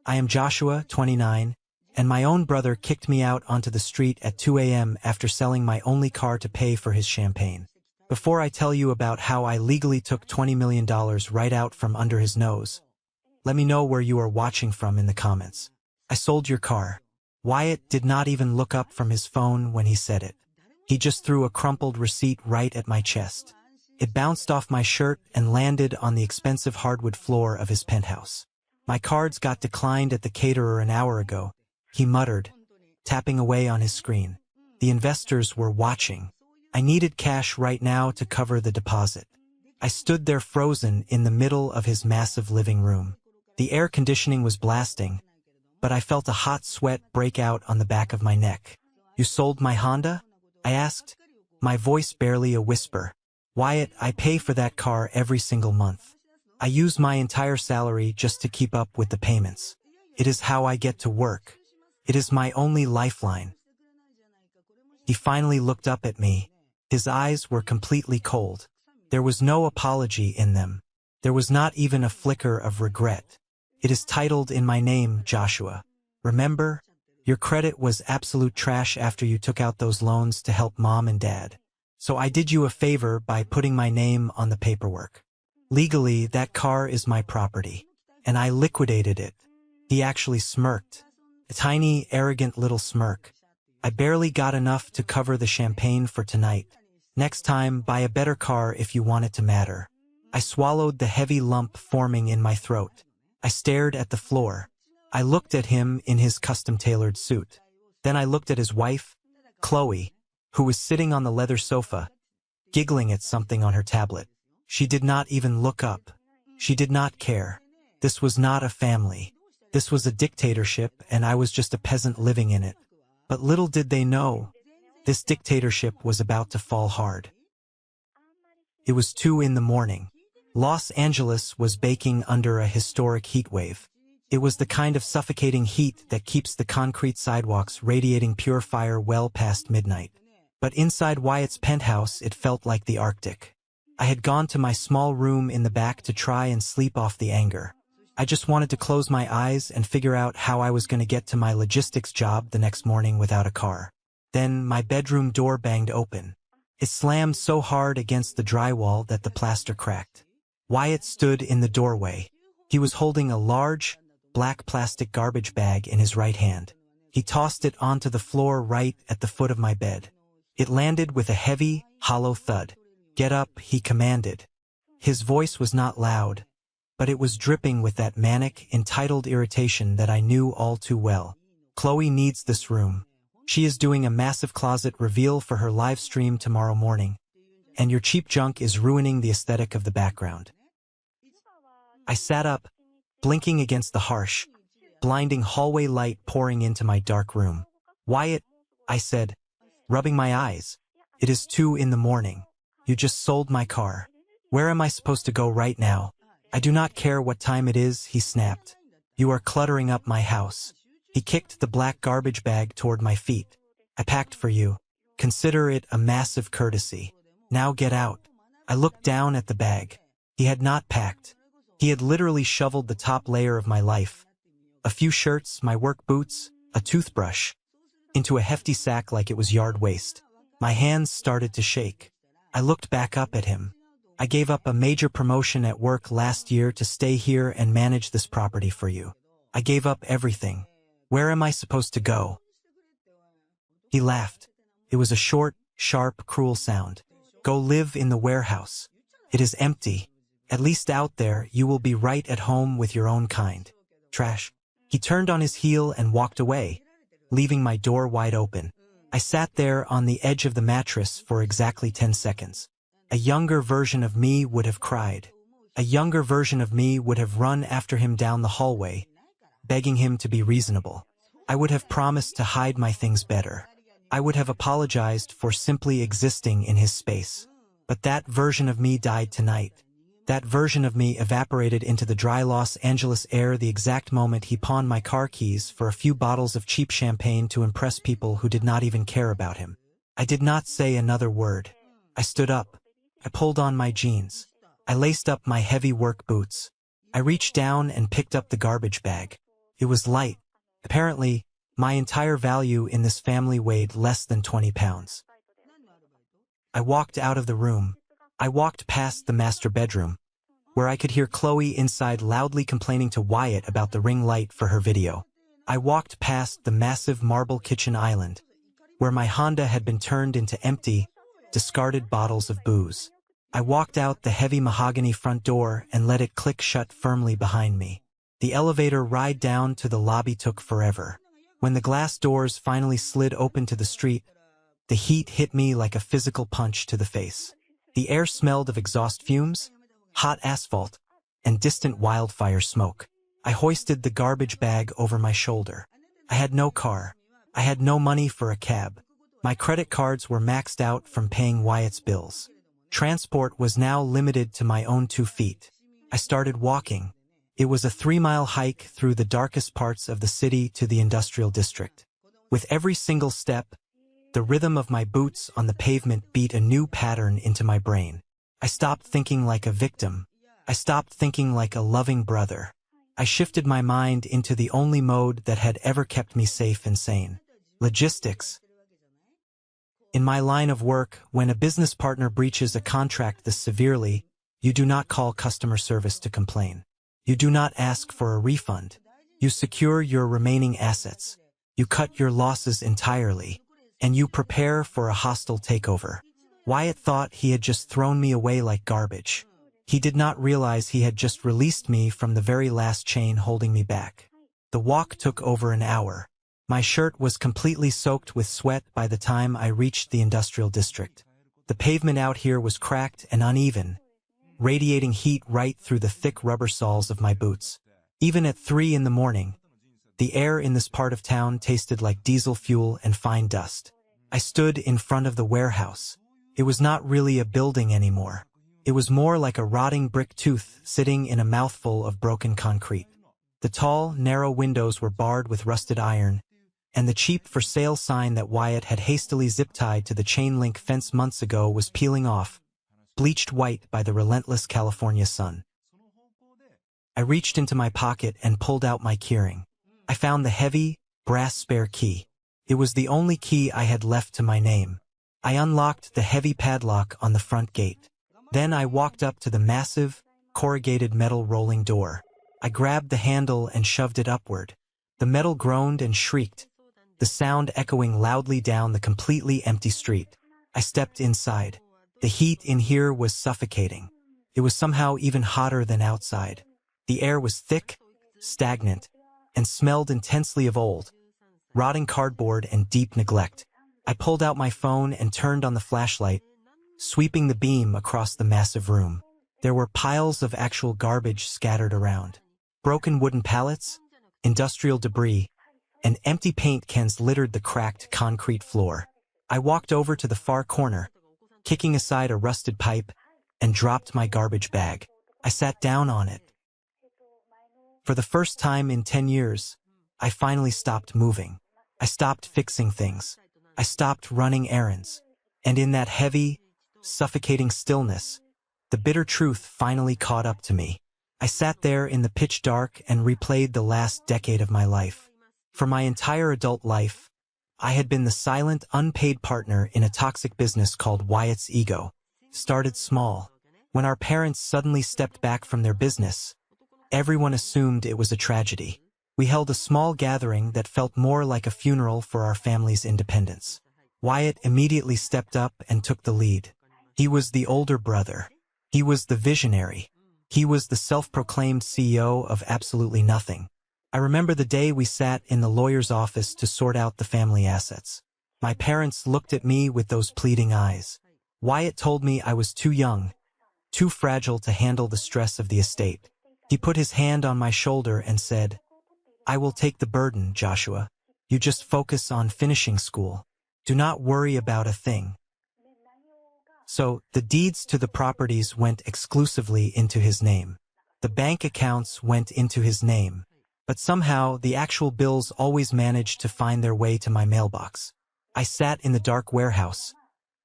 I am Joshua, 29, and my own brother kicked me out onto the street at 2 a.m. after selling my only car to pay for his champagne. Before I tell you about how I legally took $20 million right out from under his nose, let me know where you are watching from in the comments. I sold your car. Wyatt did not even look up from his phone when he said it. He just threw a crumpled receipt right at my chest. It bounced off my shirt and landed on the expensive hardwood floor of his penthouse. My cards got declined at the caterer an hour ago, he muttered, tapping away on his screen. The investors were watching. I needed cash right now to cover the deposit. I stood there frozen in the middle of his massive living room. The air conditioning was blasting, but I felt a hot sweat break out on the back of my neck. You sold my Honda? I asked, my voice barely a whisper. Wyatt, I pay for that car every single month. I use my entire salary just to keep up with the payments. It is how I get to work. It is my only lifeline. He finally looked up at me. His eyes were completely cold. There was no apology in them. There was not even a flicker of regret. It is titled in my name, Joshua. Remember? Your credit was absolute trash after you took out those loans to help mom and dad. So I did you a favor by putting my name on the paperwork. Legally, that car is my property, and I liquidated it. He actually smirked. A tiny, arrogant little smirk. I barely got enough to cover the champagne for tonight. Next time, buy a better car if you want it to matter. I swallowed the heavy lump forming in my throat. I stared at the floor. I looked at him in his custom-tailored suit. Then I looked at his wife, Chloe, who was sitting on the leather sofa, giggling at something on her tablet. She did not even look up. She did not care. This was not a family. This was a dictatorship, and I was just a peasant living in it. But little did they know, this dictatorship was about to fall hard. It was 2 in the morning. Los Angeles was baking under a historic heat wave. It was the kind of suffocating heat that keeps the concrete sidewalks radiating pure fire well past midnight. But inside Wyatt's penthouse, it felt like the Arctic. I had gone to my small room in the back to try and sleep off the anger. I just wanted to close my eyes and figure out how I was going to get to my logistics job the next morning without a car. Then my bedroom door banged open. It slammed so hard against the drywall that the plaster cracked. Wyatt stood in the doorway. He was holding a large, black plastic garbage bag in his right hand. He tossed it onto the floor right at the foot of my bed. It landed with a heavy, hollow thud. Get up, he commanded. His voice was not loud, but it was dripping with that manic, entitled irritation that I knew all too well. Chloe needs this room. She is doing a massive closet reveal for her live stream tomorrow morning, and your cheap junk is ruining the aesthetic of the background. I sat up, blinking against the harsh, blinding hallway light pouring into my dark room. Wyatt, I said, rubbing my eyes. It is 2 in the morning. You just sold my car. Where am I supposed to go right now? I do not care what time it is, he snapped. You are cluttering up my house. He kicked the black garbage bag toward my feet. I packed for you. Consider it a massive courtesy. Now get out. I looked down at the bag. He had not packed. He had literally shoveled the top layer of my life. A few shirts, my work boots, a toothbrush, into a hefty sack like it was yard waste. My hands started to shake. I looked back up at him. I gave up a major promotion at work last year to stay here and manage this property for you. I gave up everything. Where am I supposed to go? He laughed. It was a short, sharp, cruel sound. Go live in the warehouse. It is empty. At least out there, you will be right at home with your own kind. Trash. He turned on his heel and walked away, leaving my door wide open. I sat there on the edge of the mattress for exactly 10 seconds. A younger version of me would have cried. A younger version of me would have run after him down the hallway, begging him to be reasonable. I would have promised to hide my things better. I would have apologized for simply existing in his space. But that version of me died tonight. That version of me evaporated into the dry Los Angeles air the exact moment he pawned my car keys for a few bottles of cheap champagne to impress people who did not even care about him. I did not say another word. I stood up. I pulled on my jeans. I laced up my heavy work boots. I reached down and picked up the garbage bag. It was light. Apparently, my entire value in this family weighed less than 20 pounds. I walked out of the room. I walked past the master bedroom, where I could hear Chloe inside loudly complaining to Wyatt about the ring light for her video. I walked past the massive marble kitchen island, where my Honda had been turned into empty, discarded bottles of booze. I walked out the heavy mahogany front door and let it click shut firmly behind me. The elevator ride down to the lobby took forever. When the glass doors finally slid open to the street, the heat hit me like a physical punch to the face. The air smelled of exhaust fumes, hot asphalt, and distant wildfire smoke. I hoisted the garbage bag over my shoulder. I had no car. I had no money for a cab. My credit cards were maxed out from paying Wyatt's bills. Transport was now limited to my own 2 feet. I started walking. It was a 3-mile hike through the darkest parts of the city to the industrial district. With every single step, the rhythm of my boots on the pavement beat a new pattern into my brain. I stopped thinking like a victim. I stopped thinking like a loving brother. I shifted my mind into the only mode that had ever kept me safe and sane: logistics. In my line of work, when a business partner breaches a contract this severely, you do not call customer service to complain. You do not ask for a refund. You secure your remaining assets. You cut your losses entirely, and you prepare for a hostile takeover. Wyatt thought he had just thrown me away like garbage. He did not realize he had just released me from the very last chain holding me back. The walk took over an hour. My shirt was completely soaked with sweat by the time I reached the industrial district. The pavement out here was cracked and uneven, radiating heat right through the thick rubber soles of my boots. Even at 3 in the morning, the air in this part of town tasted like diesel fuel and fine dust. I stood in front of the warehouse. It was not really a building anymore. It was more like a rotting brick tooth sitting in a mouthful of broken concrete. The tall, narrow windows were barred with rusted iron, and the cheap for sale sign that Wyatt had hastily zip-tied to the chain-link fence months ago was peeling off, bleached white by the relentless California sun. I reached into my pocket and pulled out my keyring. I found the heavy, brass spare key. It was the only key I had left to my name. I unlocked the heavy padlock on the front gate. Then I walked up to the massive, corrugated metal rolling door. I grabbed the handle and shoved it upward. The metal groaned and shrieked, the sound echoing loudly down the completely empty street. I stepped inside. The heat in here was suffocating. It was somehow even hotter than outside. The air was thick, stagnant, and smelled intensely of old, rotting cardboard and deep neglect. I pulled out my phone and turned on the flashlight, sweeping the beam across the massive room. There were piles of actual garbage scattered around. Broken wooden pallets, industrial debris, and empty paint cans littered the cracked concrete floor. I walked over to the far corner, kicking aside a rusted pipe, and dropped my garbage bag. I sat down on it. For the first time in 10 years, I finally stopped moving. I stopped fixing things. I stopped running errands. And in that heavy, suffocating stillness, the bitter truth finally caught up to me. I sat there in the pitch dark and replayed the last decade of my life. For my entire adult life, I had been the silent, unpaid partner in a toxic business called Wyatt's Ego. Started small. When our parents suddenly stepped back from their business, everyone assumed it was a tragedy. We held a small gathering that felt more like a funeral for our family's independence. Wyatt immediately stepped up and took the lead. He was the older brother. He was the visionary. He was the self-proclaimed CEO of absolutely nothing. I remember the day we sat in the lawyer's office to sort out the family assets. My parents looked at me with those pleading eyes. Wyatt told me I was too young, too fragile to handle the stress of the estate. He put his hand on my shoulder and said, "I will take the burden, Joshua. You just focus on finishing school. Do not worry about a thing." So, the deeds to the properties went exclusively into his name. The bank accounts went into his name. But somehow, the actual bills always managed to find their way to my mailbox. I sat in the dark warehouse,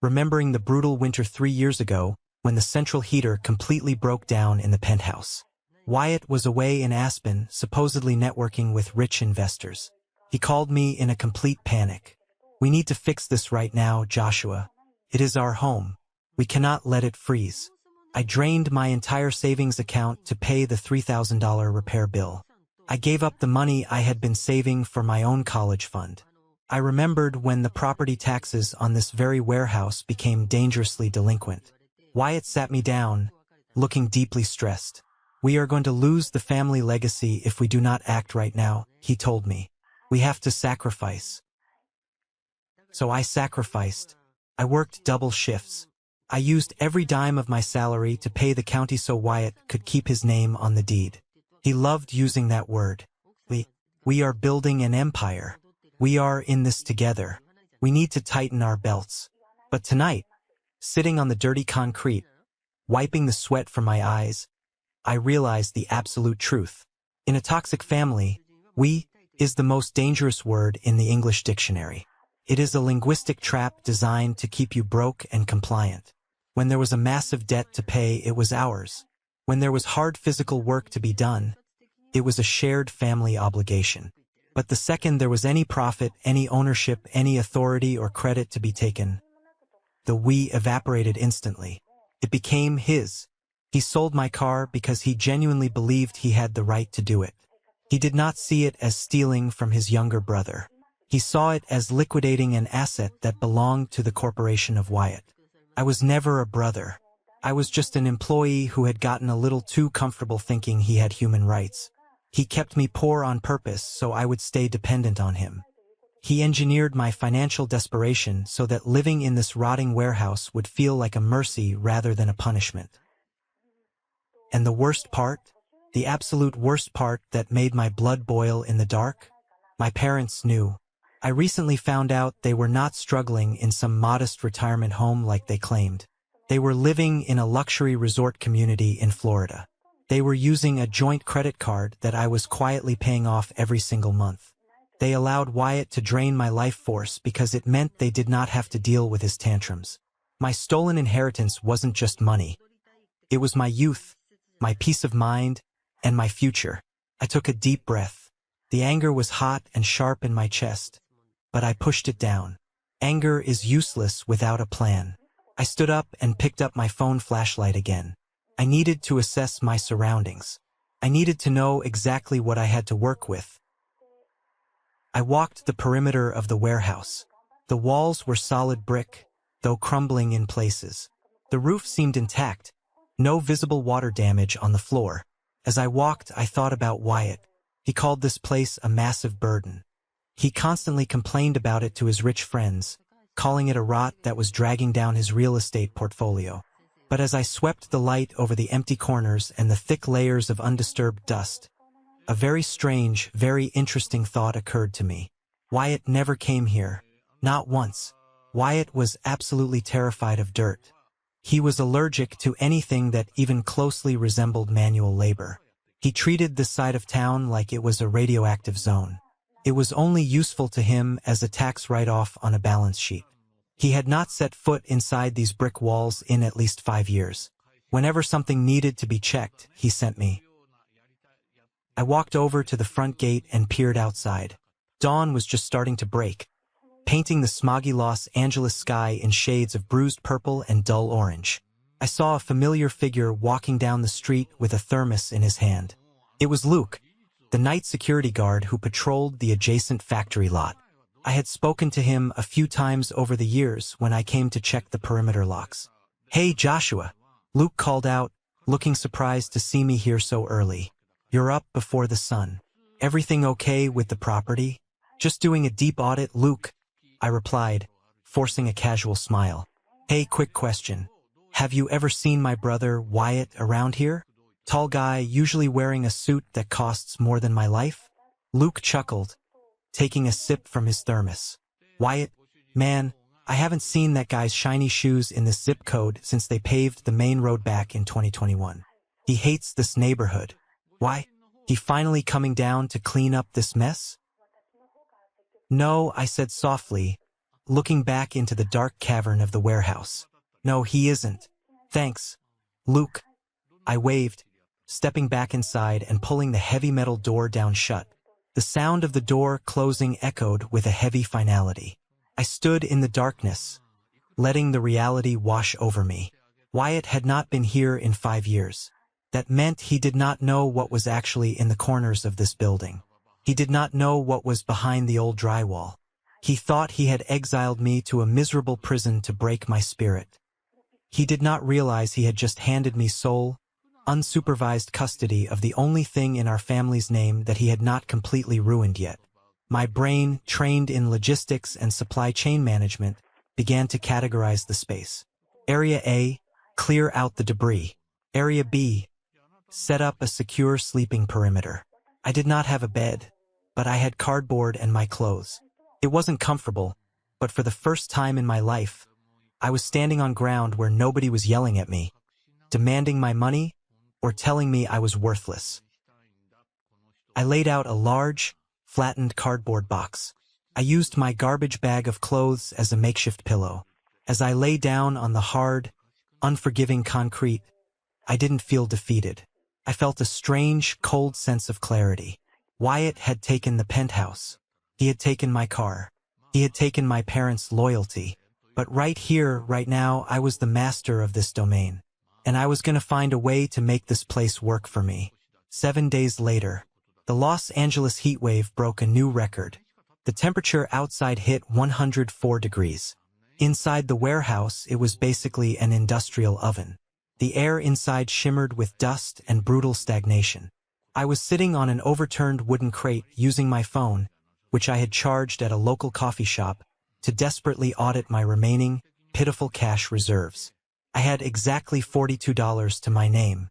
remembering the brutal winter 3 years ago when the central heater completely broke down in the penthouse. Wyatt was away in Aspen, supposedly networking with rich investors. He called me in a complete panic. "We need to fix this right now, Joshua. It is our home. We cannot let it freeze." I drained my entire savings account to pay the $3,000 repair bill. I gave up the money I had been saving for my own college fund. I remembered when the property taxes on this very warehouse became dangerously delinquent. Wyatt sat me down, looking deeply stressed. "We are going to lose the family legacy if we do not act right now," he told me. "We have to sacrifice." So I sacrificed. I worked double shifts. I used every dime of my salary to pay the county so Wyatt could keep his name on the deed. He loved using that word. We are building an empire. We are in this together. We need to tighten our belts. But tonight, sitting on the dirty concrete, wiping the sweat from my eyes, I realized the absolute truth. In a toxic family, "we" is the most dangerous word in the English dictionary. It is a linguistic trap designed to keep you broke and compliant. When there was a massive debt to pay, it was ours. When there was hard physical work to be done, it was a shared family obligation. But the second there was any profit, any ownership, any authority or credit to be taken, the "we" evaporated instantly. It became his. He sold my car because he genuinely believed he had the right to do it. He did not see it as stealing from his younger brother. He saw it as liquidating an asset that belonged to the corporation of Wyatt. I was never a brother. I was just an employee who had gotten a little too comfortable thinking he had human rights. He kept me poor on purpose so I would stay dependent on him. He engineered my financial desperation so that living in this rotting warehouse would feel like a mercy rather than a punishment. And the worst part, the absolute worst part that made my blood boil in the dark? My parents knew. I recently found out they were not struggling in some modest retirement home like they claimed. They were living in a luxury resort community in Florida. They were using a joint credit card that I was quietly paying off every single month. They allowed Wyatt to drain my life force because it meant they did not have to deal with his tantrums. My stolen inheritance wasn't just money. It was my youth, my peace of mind, and my future. I took a deep breath. The anger was hot and sharp in my chest, but I pushed it down. Anger is useless without a plan. I stood up and picked up my phone flashlight again. I needed to assess my surroundings. I needed to know exactly what I had to work with. I walked the perimeter of the warehouse. The walls were solid brick, though crumbling in places. The roof seemed intact, no visible water damage on the floor. As I walked, I thought about Wyatt. He called this place a massive burden. He constantly complained about it to his rich friends, calling it a rot that was dragging down his real estate portfolio. But as I swept the light over the empty corners and the thick layers of undisturbed dust, a very strange, very interesting thought occurred to me. Wyatt never came here. Not once. Wyatt was absolutely terrified of dirt. He was allergic to anything that even closely resembled manual labor. He treated this side of town like it was a radioactive zone. It was only useful to him as a tax write-off on a balance sheet. He had not set foot inside these brick walls in at least 5 years. Whenever something needed to be checked, he sent me. I walked over to the front gate and peered outside. Dawn was just starting to break, painting the smoggy Los Angeles sky in shades of bruised purple and dull orange. I saw a familiar figure walking down the street with a thermos in his hand. It was Luke, the night security guard who patrolled the adjacent factory lot. I had spoken to him a few times over the years when I came to check the perimeter locks. "Hey, Joshua," Luke called out, looking surprised to see me here so early. "You're up before the sun. Everything okay with the property?" "Just doing a deep audit, Luke," I replied, forcing a casual smile. "Hey, quick question. Have you ever seen my brother, Wyatt, around here? Tall guy, usually wearing a suit that costs more than my life?" Luke chuckled, taking a sip from his thermos. "Wyatt? Man, I haven't seen that guy's shiny shoes in this zip code since they paved the main road back in 2021. He hates this neighborhood. Why? He finally coming down to clean up this mess?" "No," I said softly, looking back into the dark cavern of the warehouse. "No, he isn't. Thanks, Luke." I waved. stepping back inside and pulling the heavy metal door down shut. The sound of the door closing echoed with a heavy finality. I stood in the darkness, letting the reality wash over me. Wyatt had not been here in 5 years. That meant he did not know what was actually in the corners of this building. He did not know what was behind the old drywall. He thought he had exiled me to a miserable prison to break my spirit. He did not realize he had just handed me sole, unsupervised custody of the only thing in our family's name that he had not completely ruined yet. My brain, trained in logistics and supply chain management, began to categorize the space. Area A, clear out the debris. Area B, set up a secure sleeping perimeter. I did not have a bed, but I had cardboard and my clothes. It wasn't comfortable, but for the first time in my life, I was standing on ground where nobody was yelling at me, demanding my money, or telling me I was worthless. I laid out a large, flattened cardboard box. I used my garbage bag of clothes as a makeshift pillow. As I lay down on the hard, unforgiving concrete, I didn't feel defeated. I felt a strange, cold sense of clarity. Wyatt had taken the penthouse. He had taken my car. He had taken my parents' loyalty. But right here, right now, I was the master of this domain. And I was going to find a way to make this place work for me. 7 days later, the Los Angeles heat wave broke a new record. The temperature outside hit 104 degrees. Inside the warehouse, it was basically an industrial oven. The air inside shimmered with dust and brutal stagnation. I was sitting on an overturned wooden crate using my phone, which I had charged at a local coffee shop, to desperately audit my remaining, pitiful cash reserves. I had exactly $42 to my name.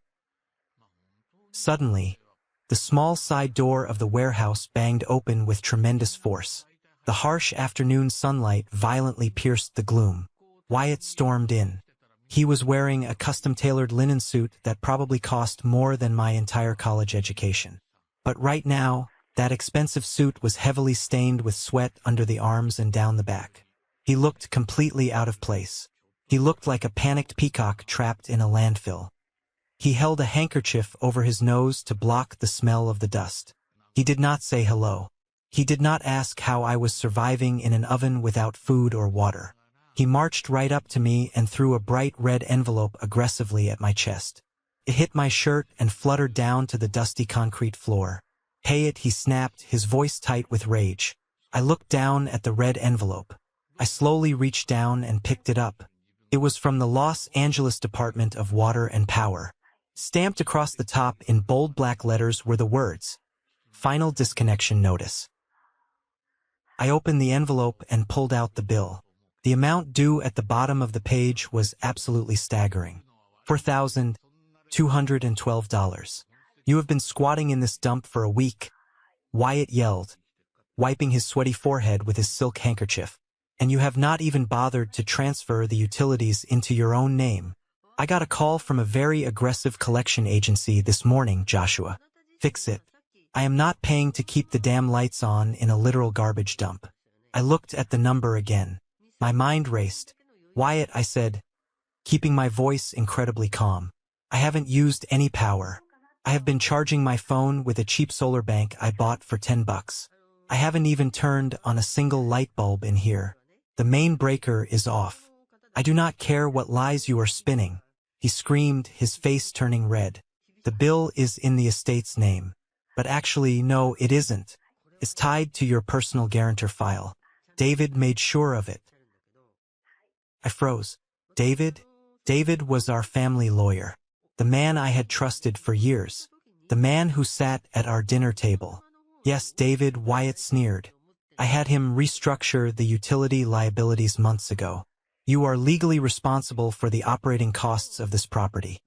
Suddenly, the small side door of the warehouse banged open with tremendous force. The harsh afternoon sunlight violently pierced the gloom. Wyatt stormed in. He was wearing a custom-tailored linen suit that probably cost more than my entire college education. But right now, that expensive suit was heavily stained with sweat under the arms and down the back. He looked completely out of place. He looked like a panicked peacock trapped in a landfill. He held a handkerchief over his nose to block the smell of the dust. He did not say hello. He did not ask how I was surviving in an oven without food or water. He marched right up to me and threw a bright red envelope aggressively at my chest. It hit my shirt and fluttered down to the dusty concrete floor. "Pay it," he snapped, his voice tight with rage. I looked down at the red envelope. I slowly reached down and picked it up. It was from the Los Angeles Department of Water and Power. Stamped across the top in bold black letters were the words, "Final disconnection notice." I opened the envelope and pulled out the bill. The amount due at the bottom of the page was absolutely staggering. $4,212. "You have been squatting in this dump for a week," Wyatt yelled, wiping his sweaty forehead with his silk handkerchief. "And you have not even bothered to transfer the utilities into your own name. I got a call from a very aggressive collection agency this morning, Joshua. Fix it. I am not paying to keep the damn lights on in a literal garbage dump." I looked at the number again. My mind raced. "Wyatt," I said, keeping my voice incredibly calm. "I haven't used any power. I have been charging my phone with a cheap solar bank I bought for $10. I haven't even turned on a single light bulb in here. The main breaker is off. I do not care what lies you are spinning," he screamed, his face turning red. "The bill is in the estate's name. But actually, no, it isn't. It's tied to your personal guarantor file. David made sure of it." I froze. David? David was our family lawyer. The man I had trusted for years. The man who sat at our dinner table. "Yes, David," Wyatt sneered. "I had him restructure the utility liabilities months ago. You are legally responsible for the operating costs of this property,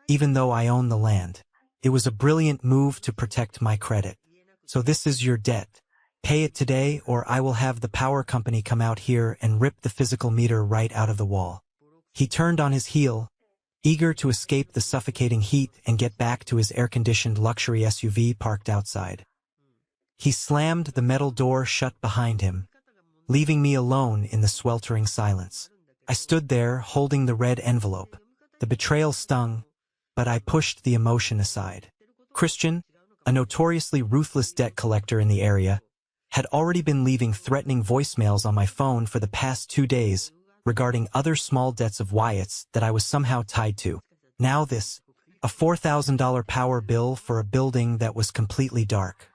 even though I own the land. It was a brilliant move to protect my credit. So this is your debt. Pay it today or I will have the power company come out here and rip the physical meter right out of the wall." He turned on his heel, eager to escape the suffocating heat and get back to his air-conditioned luxury SUV parked outside. He slammed the metal door shut behind him, leaving me alone in the sweltering silence. I stood there, holding the red envelope. The betrayal stung, but I pushed the emotion aside. Christian, a notoriously ruthless debt collector in the area, had already been leaving threatening voicemails on my phone for the past 2 days regarding other small debts of Wyatt's that I was somehow tied to. Now this, a $4,000 power bill for a building that was completely dark.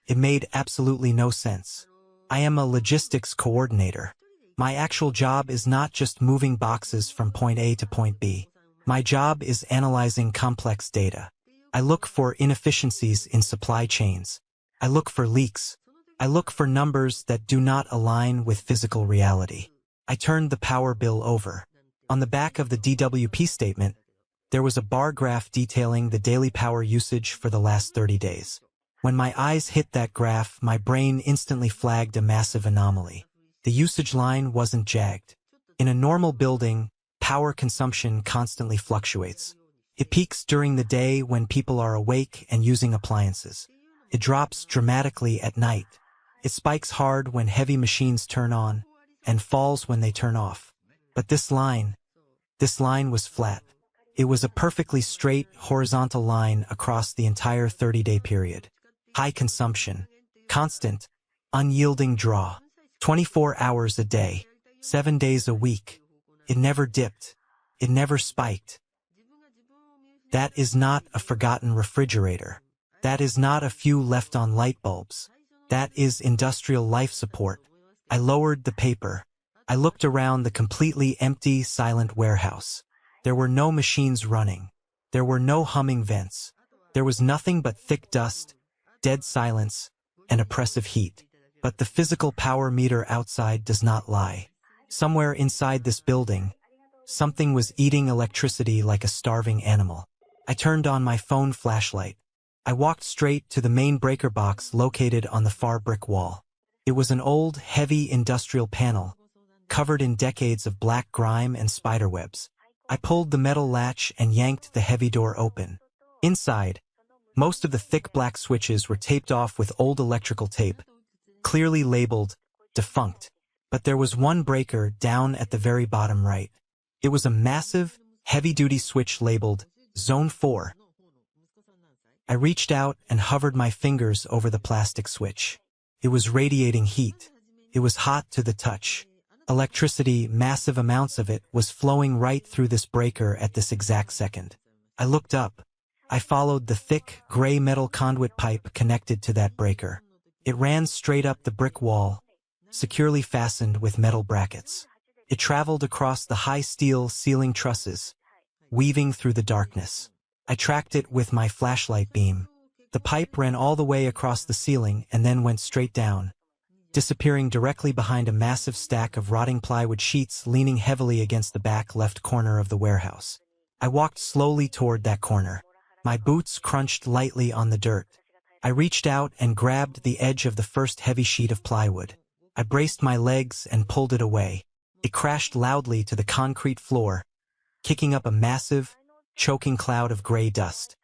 It made absolutely no sense. I am a logistics coordinator. My actual job is not just moving boxes from point A to point B. My job is analyzing complex data. I look for inefficiencies in supply chains. I look for leaks. I look for numbers that do not align with physical reality. I turned the power bill over. On the back of the DWP statement, there was a bar graph detailing the daily power usage for the last 30 days. When my eyes hit that graph, my brain instantly flagged a massive anomaly. The usage line wasn't jagged. In a normal building, power consumption constantly fluctuates. It peaks during the day when people are awake and using appliances. It drops dramatically at night. It spikes hard when heavy machines turn on, and falls when they turn off. But this line was flat. It was a perfectly straight, horizontal line across the entire 30-day period. High consumption, constant, unyielding draw, 24 hours a day, 7 days a week. It never dipped. It never spiked. That is not a forgotten refrigerator. That is not a few left-on light bulbs. That is industrial life support. I lowered the paper. I looked around the completely empty, silent warehouse. There were no machines running. There were no humming vents. There was nothing but thick dust, dead silence, and oppressive heat. But the physical power meter outside does not lie. Somewhere inside this building, something was eating electricity like a starving animal. I turned on my phone flashlight. I walked straight to the main breaker box located on the far brick wall. It was an old, heavy industrial panel, covered in decades of black grime and spiderwebs. I pulled the metal latch and yanked the heavy door open. Inside, most of the thick black switches were taped off with old electrical tape, clearly labeled defunct. But there was one breaker down at the very bottom right. It was a massive, heavy-duty switch labeled Zone 4. I reached out and hovered my fingers over the plastic switch. It was radiating heat. It was hot to the touch. Electricity, massive amounts of it, was flowing right through this breaker at this exact second. I looked up. I followed the thick, gray metal conduit pipe connected to that breaker. It ran straight up the brick wall, securely fastened with metal brackets. It traveled across the high steel ceiling trusses, weaving through the darkness. I tracked it with my flashlight beam. The pipe ran all the way across the ceiling and then went straight down, disappearing directly behind a massive stack of rotting plywood sheets leaning heavily against the back left corner of the warehouse. I walked slowly toward that corner. My boots crunched lightly on the dirt. I reached out and grabbed the edge of the first heavy sheet of plywood. I braced my legs and pulled it away. It crashed loudly to the concrete floor, kicking up a massive, choking cloud of gray dust.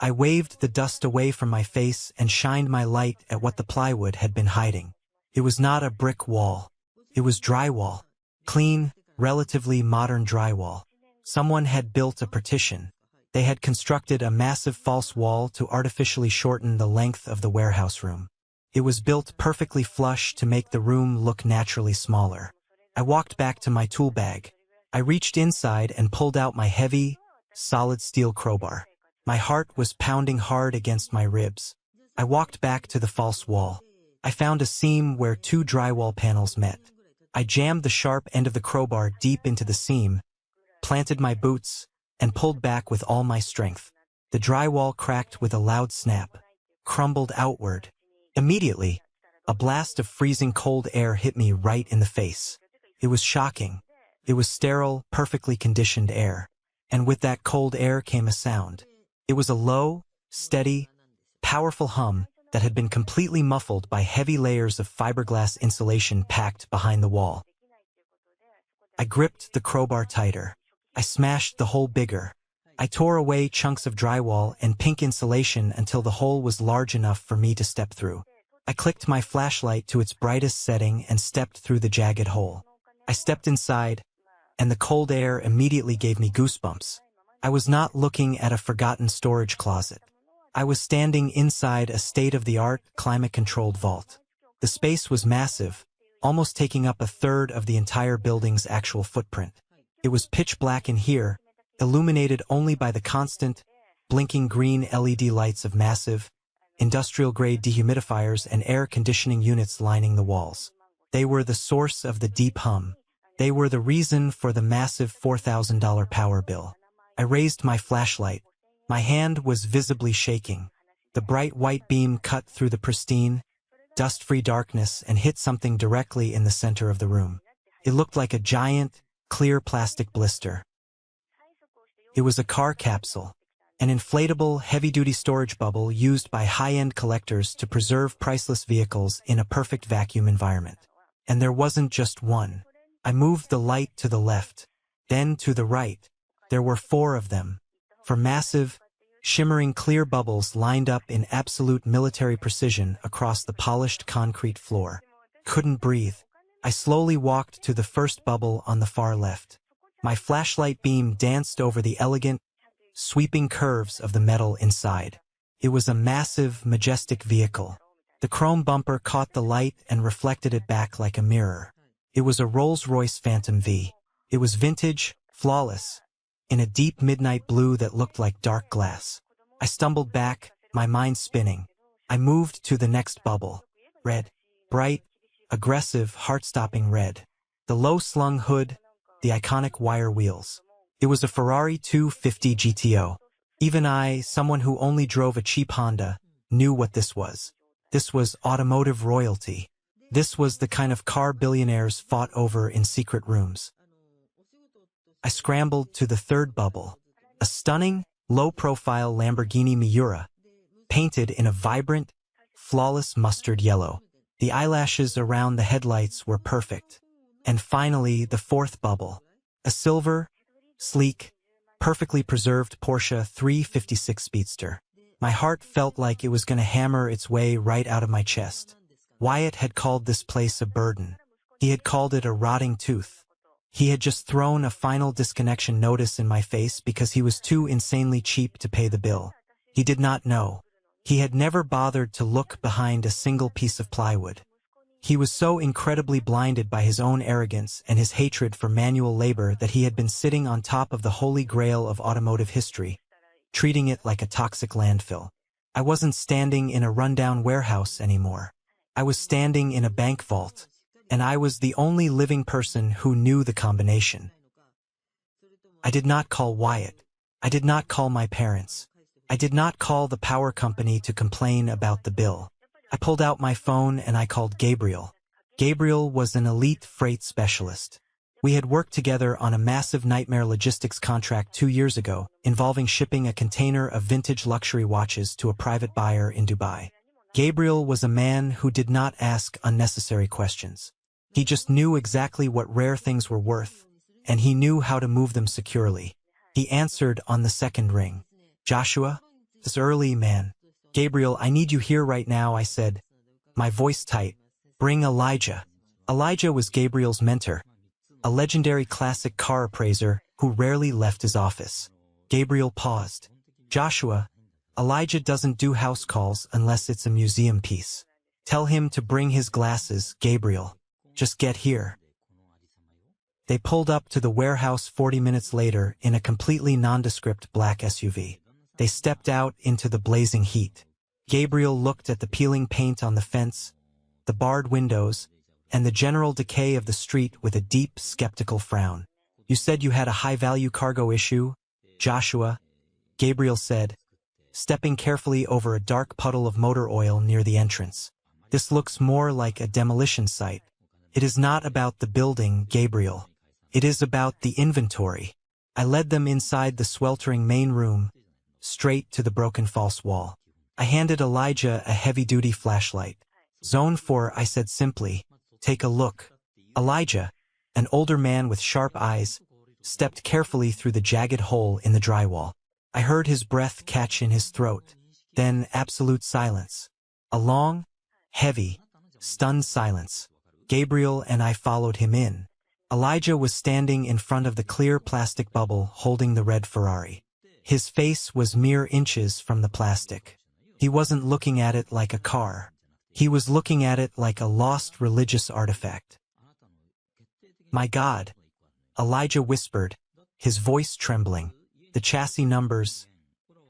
I waved the dust away from my face and shined my light at what the plywood had been hiding. It was not a brick wall. It was drywall. Clean, relatively modern drywall. Someone had built a partition. They had constructed a massive false wall to artificially shorten the length of the warehouse room. It was built perfectly flush to make the room look naturally smaller. I walked back to my tool bag. I reached inside and pulled out my heavy, solid steel crowbar. My heart was pounding hard against my ribs. I walked back to the false wall. I found a seam where 2 drywall panels met. I jammed the sharp end of the crowbar deep into the seam, planted my boots, and pulled back with all my strength. The drywall cracked with a loud snap, crumbled outward. Immediately, a blast of freezing cold air hit me right in the face. It was shocking. It was sterile, perfectly conditioned air. And with that cold air came a sound. It was a low, steady, powerful hum that had been completely muffled by heavy layers of fiberglass insulation packed behind the wall. I gripped the crowbar tighter. I smashed the hole bigger. I tore away chunks of drywall and pink insulation until the hole was large enough for me to step through. I clicked my flashlight to its brightest setting and stepped through the jagged hole. I stepped inside, and the cold air immediately gave me goosebumps. I was not looking at a forgotten storage closet. I was standing inside a state-of-the-art, climate-controlled vault. The space was massive, almost taking up a third of the entire building's actual footprint. It was pitch black in here, illuminated only by the constant, blinking green LED lights of massive, industrial-grade dehumidifiers and air conditioning units lining the walls. They were the source of the deep hum. They were the reason for the massive $4,000 power bill. I raised my flashlight. My hand was visibly shaking. The bright white beam cut through the pristine, dust-free darkness and hit something directly in the center of the room. It looked like a giant, clear plastic blister. It was a car capsule, an inflatable, heavy-duty storage bubble used by high-end collectors to preserve priceless vehicles in a perfect vacuum environment. And there wasn't just one. I moved the light to the left, then to the right. There were 4 of them, 4 massive, shimmering clear bubbles lined up in absolute military precision across the polished concrete floor. Couldn't breathe. I slowly walked to the first bubble on the far left. My flashlight beam danced over the elegant, sweeping curves of the metal inside. It was a massive, majestic vehicle. The chrome bumper caught the light and reflected it back like a mirror. It was a Rolls-Royce Phantom V. It was vintage, flawless, in a deep midnight blue that looked like dark glass. I stumbled back, my mind spinning. I moved to the next bubble. Red. Bright, aggressive, heart-stopping red. The low-slung hood, the iconic wire wheels. It was a Ferrari 250 GTO. Even I, someone who only drove a cheap Honda, knew what this was. This was automotive royalty. This was the kind of car billionaires fought over in secret rooms. I scrambled to the third bubble. A stunning, low-profile Lamborghini Miura, painted in a vibrant, flawless mustard yellow. The eyelashes around the headlights were perfect. And finally, the fourth bubble. A silver, sleek, perfectly preserved Porsche 356 Speedster. My heart felt like it was going to hammer its way right out of my chest. Wyatt had called this place a burden. He had called it a rotting tooth. He had just thrown a final disconnection notice in my face because he was too insanely cheap to pay the bill. He did not know. He had never bothered to look behind a single piece of plywood. He was so incredibly blinded by his own arrogance and his hatred for manual labor that he had been sitting on top of the holy grail of automotive history, treating it like a toxic landfill. I wasn't standing in a rundown warehouse anymore. I was standing in a bank vault, and I was the only living person who knew the combination. I did not call Wyatt. I did not call my parents. I did not call the power company to complain about the bill. I pulled out my phone and I called Gabriel. Gabriel was an elite freight specialist. We had worked together on a massive nightmare logistics contract 2 years ago, involving shipping a container of vintage luxury watches to a private buyer in Dubai. Gabriel was a man who did not ask unnecessary questions. He just knew exactly what rare things were worth, and he knew how to move them securely. He answered on the second ring. "Joshua? It's early, man." "Gabriel, I need you here right now," I said, my voice tight. "Bring Elijah." Elijah was Gabriel's mentor, a legendary classic car appraiser who rarely left his office. Gabriel paused. "Joshua, Elijah doesn't do house calls unless it's a museum piece. Tell him to bring his glasses, Gabriel. Just get here." They pulled up to the warehouse 40 minutes later in a completely nondescript black SUV. They stepped out into the blazing heat. Gabriel looked at the peeling paint on the fence, the barred windows, and the general decay of the street with a deep, skeptical frown. "You said you had a high-value cargo issue, Joshua," Gabriel said, stepping carefully over a dark puddle of motor oil near the entrance. "This looks more like a demolition site." "It is not about the building, Gabriel. It is about the inventory." I led them inside the sweltering main room, straight to the broken false wall. I handed Elijah a heavy-duty flashlight. "Zone 4, I said simply. "Take a look." Elijah, an older man with sharp eyes, stepped carefully through the jagged hole in the drywall. I heard his breath catch in his throat. Then absolute silence. A long, heavy, stunned silence. Gabriel and I followed him in. Elijah was standing in front of the clear plastic bubble holding the red Ferrari. His face was mere inches from the plastic. He wasn't looking at it like a car. He was looking at it like a lost religious artifact. "My God," Elijah whispered, his voice trembling. "The chassis numbers,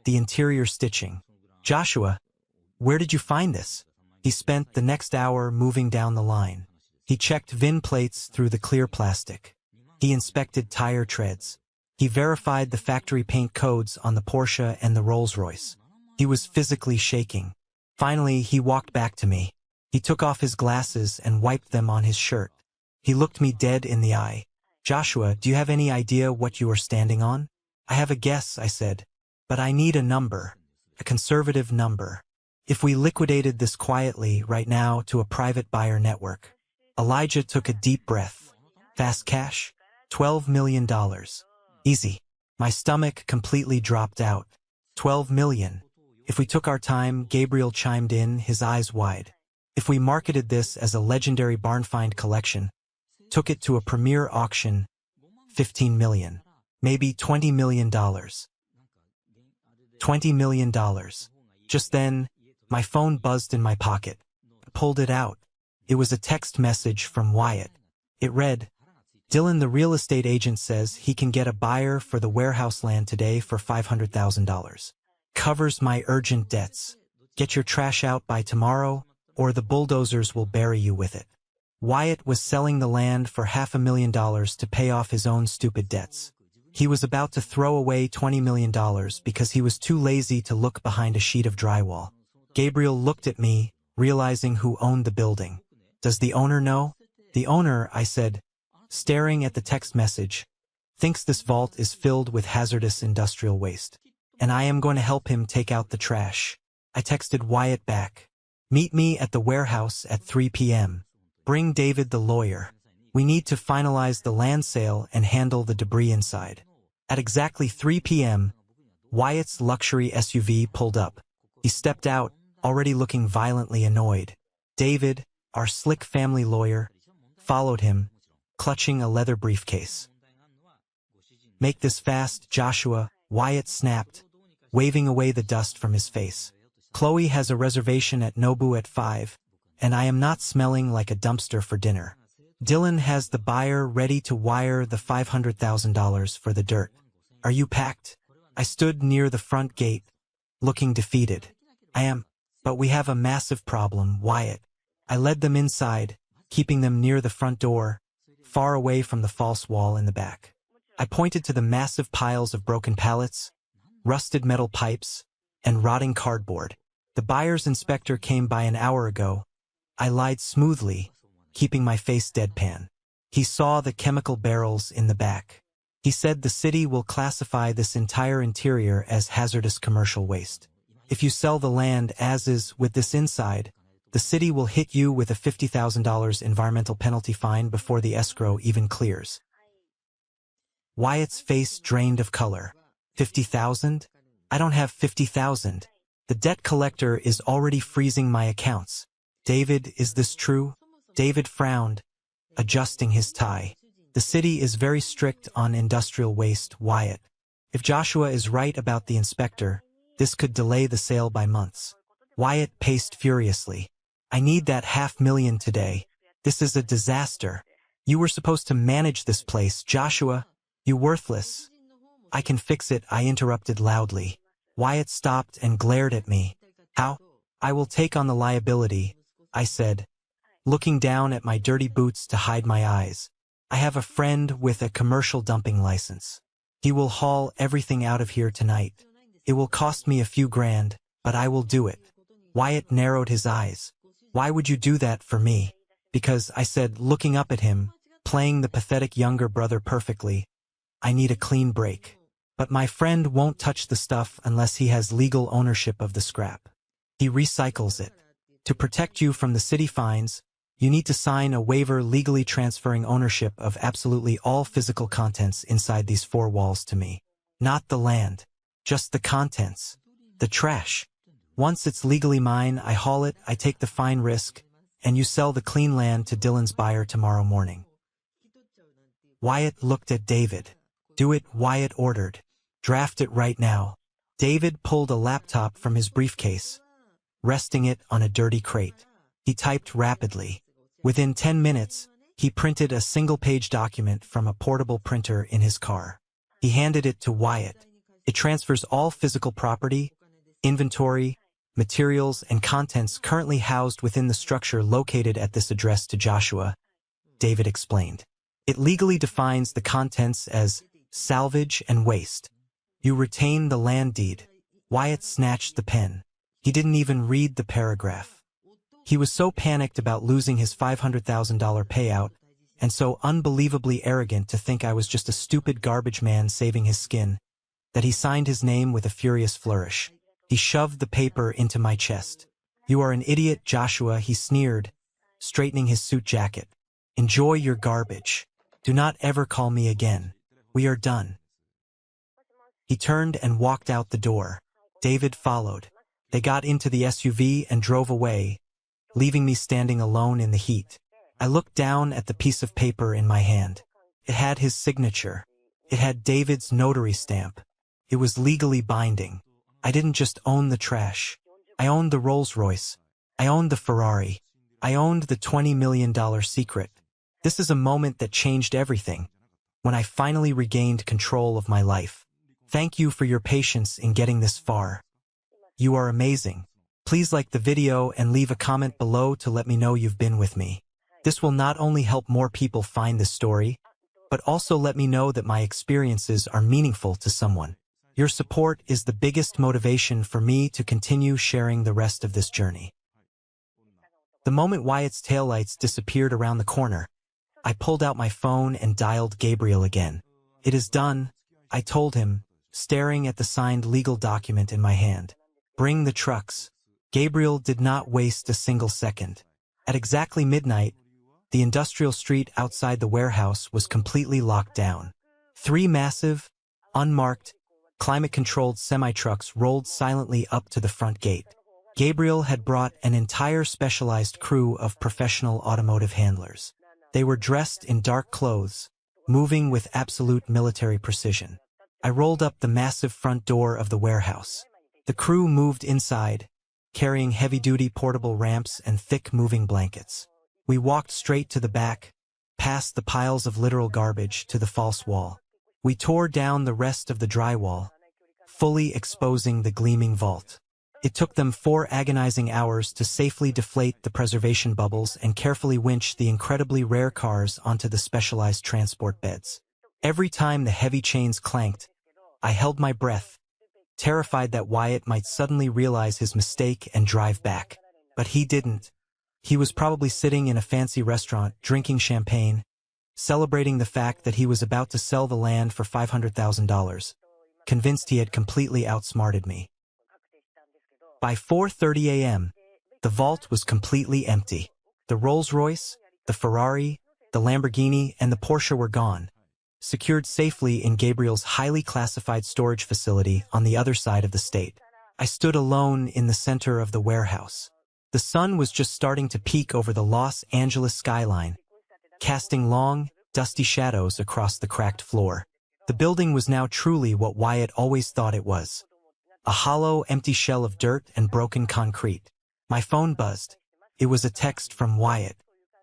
the interior stitching. Joshua, where did you find this?" He spent the next hour moving down the line. He checked VIN plates through the clear plastic. He inspected tire treads. He verified the factory paint codes on the Porsche and the Rolls-Royce. He was physically shaking. Finally, he walked back to me. He took off his glasses and wiped them on his shirt. He looked me dead in the eye. "Joshua, do you have any idea what you are standing on?" "I have a guess," I said. "But I need a number. A conservative number. If we liquidated this quietly right now to a private buyer network." Elijah took a deep breath. "Fast cash? $12 million. Easy." My stomach completely dropped out. 12 million. If we took our time, Gabriel chimed in, his eyes wide. If we marketed this as a legendary barn find collection, took it to a premier auction, 15 million. Maybe $20 million. $20 million. Just then, my phone buzzed in my pocket. I pulled it out. It was a text message from Wyatt. It read, "Dylan, the real estate agent, says he can get a buyer for the warehouse land today for $500,000. Covers my urgent debts. Get your trash out by tomorrow, or the bulldozers will bury you with it." Wyatt was selling the land for $500,000 to pay off his own stupid debts. He was about to throw away $20 million because he was too lazy to look behind a sheet of drywall. Gabriel looked at me, realizing who owned the building. "Does the owner know?" "The owner," I said, staring at the text message, "thinks this vault is filled with hazardous industrial waste, and I am going to help him take out the trash." I texted Wyatt back. "Meet me at the warehouse at 3 p.m. Bring David the lawyer. We need to finalize the land sale and handle the debris inside." At exactly 3 p.m., Wyatt's luxury SUV pulled up. He stepped out, already looking violently annoyed. David, our slick family lawyer, followed him, clutching a leather briefcase. "Make this fast, Joshua," Wyatt snapped, waving away the dust from his face. "Chloe has a reservation at Nobu at 5, and I am not smelling like a dumpster for dinner. Dylan has the buyer ready to wire the $500,000 for the dirt. Are you packed?" I stood near the front gate, looking defeated. "I am, but we have a massive problem, Wyatt." I led them inside, keeping them near the front door, far away from the false wall in the back. I pointed to the massive piles of broken pallets, rusted metal pipes, and rotting cardboard. "The buyer's inspector came by an hour ago." I lied smoothly, keeping my face deadpan. "He saw the chemical barrels in the back. He said the city will classify this entire interior as hazardous commercial waste. If you sell the land as is with this inside, the city will hit you with a $50,000 environmental penalty fine before the escrow even clears." Wyatt's face drained of color. "50,000? I don't have 50,000. The debt collector is already freezing my accounts." "David, is this true?" David frowned, adjusting his tie. "The city is very strict on industrial waste, Wyatt. If Joshua is right about the inspector, this could delay the sale by months." Wyatt paced furiously. "I need that $500,000 today. This is a disaster. You were supposed to manage this place, Joshua. You worthless." "I can fix it," I interrupted loudly. Wyatt stopped and glared at me. "How?" "I will take on the liability," I said, looking down at my dirty boots to hide my eyes. "I have a friend with a commercial dumping license. He will haul everything out of here tonight. It will cost me a few grand, but I will do it." Wyatt narrowed his eyes. "Why would you do that for me?" "Because," I said, looking up at him, playing the pathetic younger brother perfectly, "I need a clean break. But my friend won't touch the stuff unless he has legal ownership of the scrap. He recycles it. To protect you from the city fines, you need to sign a waiver legally transferring ownership of absolutely all physical contents inside these four walls to me. Not the land, just the contents, the trash. Once it's legally mine, I haul it, I take the fine risk, and you sell the clean land to Dylan's buyer tomorrow morning." Wyatt looked at David. Do it, Wyatt ordered. Draft it right now. David pulled a laptop from his briefcase, resting it on a dirty crate. He typed rapidly. Within 10 minutes, he printed a single-page document from a portable printer in his car. He handed it to Wyatt. It transfers all physical property, inventory, materials, and contents currently housed within the structure located at this address to Joshua, David explained. It legally defines the contents as salvage and waste. You retain the land deed. Wyatt snatched the pen. He didn't even read the paragraph. He was so panicked about losing his $500,000 payout, and so unbelievably arrogant to think I was just a stupid garbage man saving his skin, that he signed his name with a furious flourish. He shoved the paper into my chest. You are an idiot, Joshua, he sneered, straightening his suit jacket. Enjoy your garbage. Do not ever call me again. We are done. He turned and walked out the door. David followed. They got into the SUV and drove away, leaving me standing alone in the heat. I looked down at the piece of paper in my hand. It had his signature. It had David's notary stamp. It was legally binding. I didn't just own the trash. I owned the Rolls-Royce. I owned the Ferrari. I owned the $20 million secret. This is a moment that changed everything, when I finally regained control of my life. Thank you for your patience in getting this far. You are amazing. Please like the video and leave a comment below to let me know you've been with me. This will not only help more people find this story, but also let me know that my experiences are meaningful to someone. Your support is the biggest motivation for me to continue sharing the rest of this journey. The moment Wyatt's taillights disappeared around the corner, I pulled out my phone and dialed Gabriel again. It is done, I told him, staring at the signed legal document in my hand. Bring the trucks. Gabriel did not waste a single second. At exactly midnight, the industrial street outside the warehouse was completely locked down. 3 massive, unmarked, climate-controlled semi-trucks rolled silently up to the front gate. Gabriel had brought an entire specialized crew of professional automotive handlers. They were dressed in dark clothes, moving with absolute military precision. I rolled up the massive front door of the warehouse. The crew moved inside, carrying heavy-duty portable ramps and thick moving blankets. We walked straight to the back, past the piles of literal garbage to the false wall. We tore down the rest of the drywall, fully exposing the gleaming vault. It took them 4 agonizing hours to safely deflate the preservation bubbles and carefully winch the incredibly rare cars onto the specialized transport beds. Every time the heavy chains clanked, I held my breath, terrified that Wyatt might suddenly realize his mistake and drive back. But he didn't. He was probably sitting in a fancy restaurant, drinking champagne, celebrating the fact that he was about to sell the land for $500,000, convinced he had completely outsmarted me. By 4:30 a.m., the vault was completely empty. The Rolls-Royce, the Ferrari, the Lamborghini, and the Porsche were gone, secured safely in Gabriel's highly classified storage facility on the other side of the state. I stood alone in the center of the warehouse. The sun was just starting to peek over the Los Angeles skyline, casting long, dusty shadows across the cracked floor. The building was now truly what Wyatt always thought it was. A hollow, empty shell of dirt and broken concrete. My phone buzzed. It was a text from Wyatt.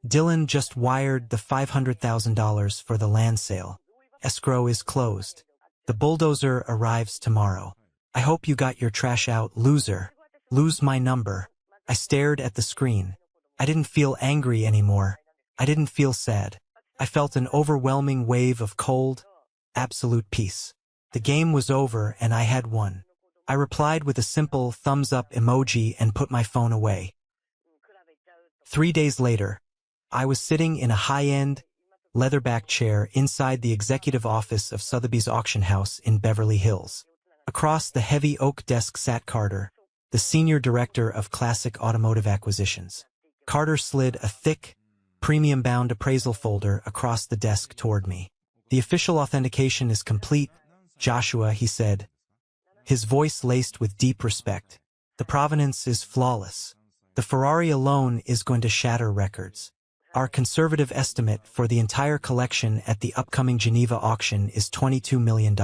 Dylan just wired the $500,000 for the land sale. Escrow is closed. The bulldozer arrives tomorrow. I hope you got your trash out, loser. Lose my number. I stared at the screen. I didn't feel angry anymore. I didn't feel sad. I felt an overwhelming wave of cold, absolute peace. The game was over and I had won. I replied with a simple thumbs-up emoji and put my phone away. 3 days later, I was sitting in a high-end, leatherback chair inside the executive office of Sotheby's auction house in Beverly Hills. Across the heavy oak desk sat Carter, the senior director of Classic Automotive Acquisitions. Carter slid a thick, premium-bound appraisal folder across the desk toward me. The official authentication is complete, Joshua, he said, his voice laced with deep respect. The provenance is flawless. The Ferrari alone is going to shatter records. Our conservative estimate for the entire collection at the upcoming Geneva auction is $22 million.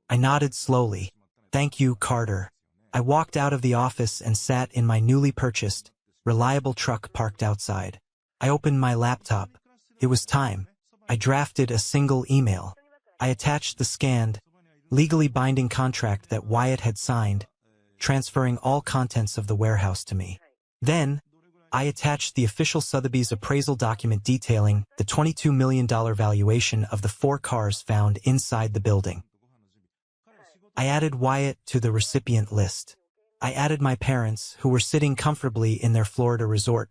I nodded slowly. Thank you, Carter. I walked out of the office and sat in my newly purchased, reliable truck parked outside. I opened my laptop. It was time. I drafted a single email. I attached the scanned, legally binding contract that Wyatt had signed, transferring all contents of the warehouse to me. Then, I attached the official Sotheby's appraisal document detailing the $22 million valuation of the 4 cars found inside the building. I added Wyatt to the recipient list. I added my parents, who were sitting comfortably in their Florida resort,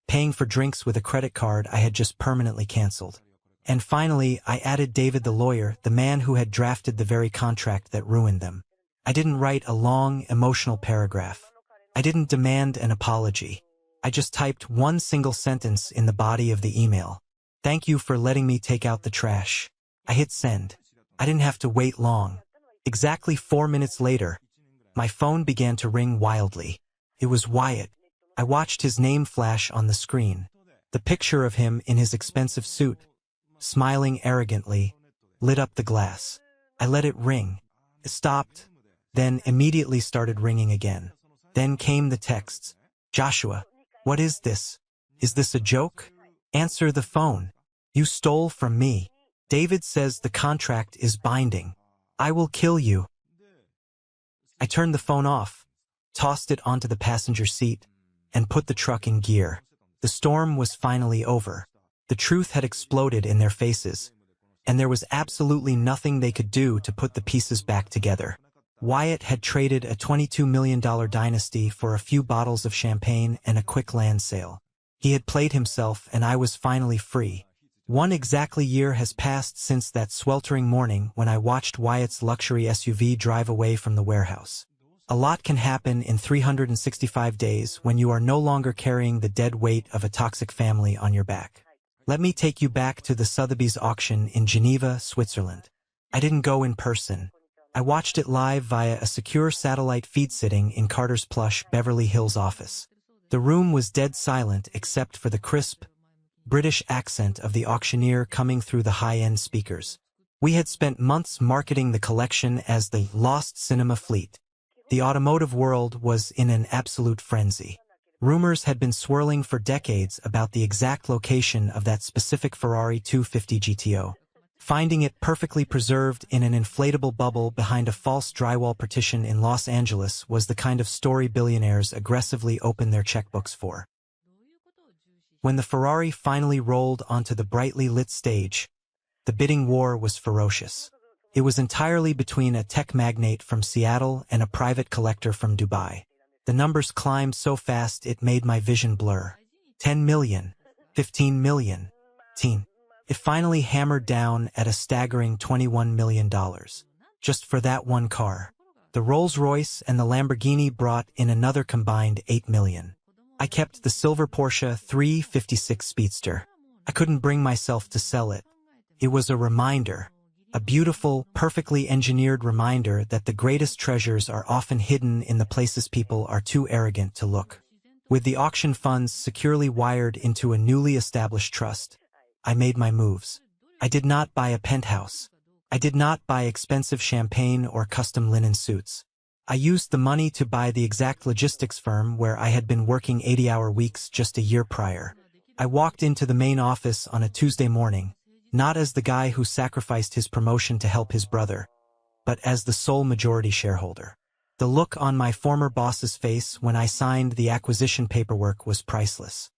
paying for drinks with a credit card I had just permanently canceled. And finally, I added David the lawyer, the man who had drafted the very contract that ruined them. I didn't write a long, emotional paragraph. I didn't demand an apology. I just typed one single sentence in the body of the email. Thank you for letting me take out the trash. I hit send. I didn't have to wait long. Exactly 4 minutes later, my phone began to ring wildly. It was Wyatt. I watched his name flash on the screen. The picture of him in his expensive suit, smiling arrogantly, lit up the glass. I let it ring. It stopped, then immediately started ringing again. Then came the texts. Joshua, what is this? Is this a joke? Answer the phone. You stole from me. David says the contract is binding. I will kill you. I turned the phone off, tossed it onto the passenger seat, and put the truck in gear. The storm was finally over. The truth had exploded in their faces, and there was absolutely nothing they could do to put the pieces back together. Wyatt had traded a $22 million dynasty for a few bottles of champagne and a quick land sale. He had played himself, and I was finally free. 1 exactly year has passed since that sweltering morning when I watched Wyatt's luxury SUV drive away from the warehouse. A lot can happen in 365 days when you are no longer carrying the dead weight of a toxic family on your back. Let me take you back to the Sotheby's auction in Geneva, Switzerland. I didn't go in person. I watched it live via a secure satellite feed sitting in Carter's plush Beverly Hills office. The room was dead silent except for the crisp, British accent of the auctioneer coming through the high-end speakers. We had spent months marketing the collection as the Lost Cinema Fleet. The automotive world was in an absolute frenzy. Rumors had been swirling for decades about the exact location of that specific Ferrari 250 GTO. Finding it perfectly preserved in an inflatable bubble behind a false drywall partition in Los Angeles was the kind of story billionaires aggressively opened their checkbooks for. When the Ferrari finally rolled onto the brightly lit stage, the bidding war was ferocious. It was entirely between a tech magnate from Seattle and a private collector from Dubai. The numbers climbed so fast it made my vision blur. 10 million, 15 million, teen. It finally hammered down at a staggering $21 million. Just for that one car. The Rolls-Royce and the Lamborghini brought in another combined $8 million. I kept the silver Porsche 356 Speedster. I couldn't bring myself to sell it. It was a reminder, a beautiful, perfectly engineered reminder that the greatest treasures are often hidden in the places people are too arrogant to look. With the auction funds securely wired into a newly established trust, I made my moves. I did not buy a penthouse. I did not buy expensive champagne or custom linen suits. I used the money to buy the exact logistics firm where I had been working 80-hour weeks just a year prior. I walked into the main office on a Tuesday morning, not as the guy who sacrificed his promotion to help his brother, but as the sole majority shareholder. The look on my former boss's face when I signed the acquisition paperwork was priceless.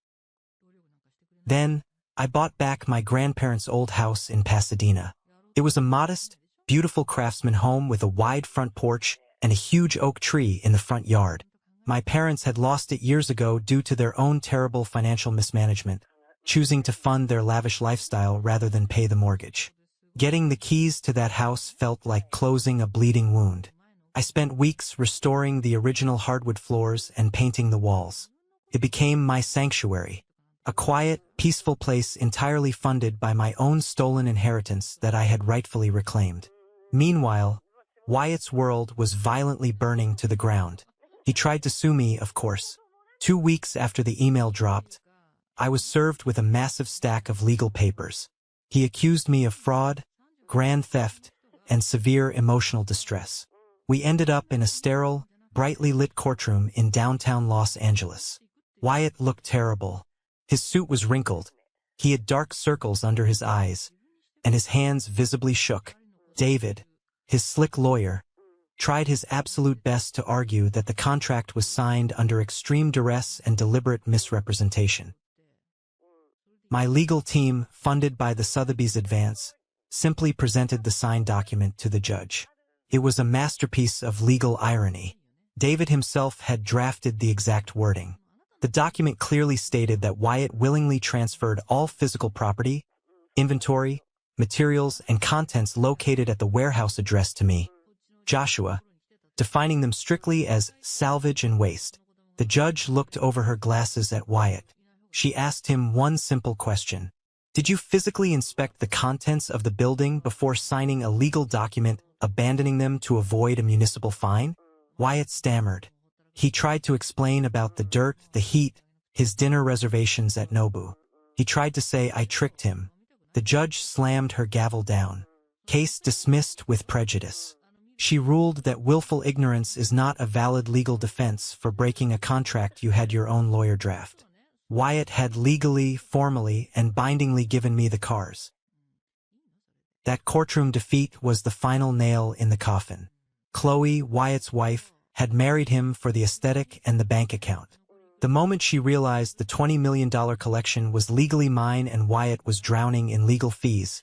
Then, I bought back my grandparents' old house in Pasadena. It was a modest, beautiful craftsman home with a wide front porch and a huge oak tree in the front yard. My parents had lost it years ago due to their own terrible financial mismanagement, choosing to fund their lavish lifestyle rather than pay the mortgage. Getting the keys to that house felt like closing a bleeding wound. I spent weeks restoring the original hardwood floors and painting the walls. It became my sanctuary. A quiet, peaceful place entirely funded by my own stolen inheritance that I had rightfully reclaimed. Meanwhile, Wyatt's world was violently burning to the ground. He tried to sue me, of course. 2 weeks after the email dropped, I was served with a massive stack of legal papers. He accused me of fraud, grand theft, and severe emotional distress. We ended up in a sterile, brightly lit courtroom in downtown Los Angeles. Wyatt looked terrible. His suit was wrinkled. He had dark circles under his eyes, and his hands visibly shook. David, his slick lawyer, tried his absolute best to argue that the contract was signed under extreme duress and deliberate misrepresentation. My legal team, funded by the Sotheby's advance, simply presented the signed document to the judge. It was a masterpiece of legal irony. David himself had drafted the exact wording. The document clearly stated that Wyatt willingly transferred all physical property, inventory, materials, and contents located at the warehouse address to me, Joshua, defining them strictly as salvage and waste. The judge looked over her glasses at Wyatt. She asked him one simple question. Did you physically inspect the contents of the building before signing a legal document abandoning them to avoid a municipal fine? Wyatt stammered. He tried to explain about the dirt, the heat, his dinner reservations at Nobu. He tried to say I tricked him. The judge slammed her gavel down. Case dismissed with prejudice. She ruled that willful ignorance is not a valid legal defense for breaking a contract you had your own lawyer draft. Wyatt had legally, formally, and bindingly given me the cars. That courtroom defeat was the final nail in the coffin. Chloe, Wyatt's wife, had married him for the aesthetic and the bank account. The moment she realized the $20 million collection was legally mine and Wyatt was drowning in legal fees,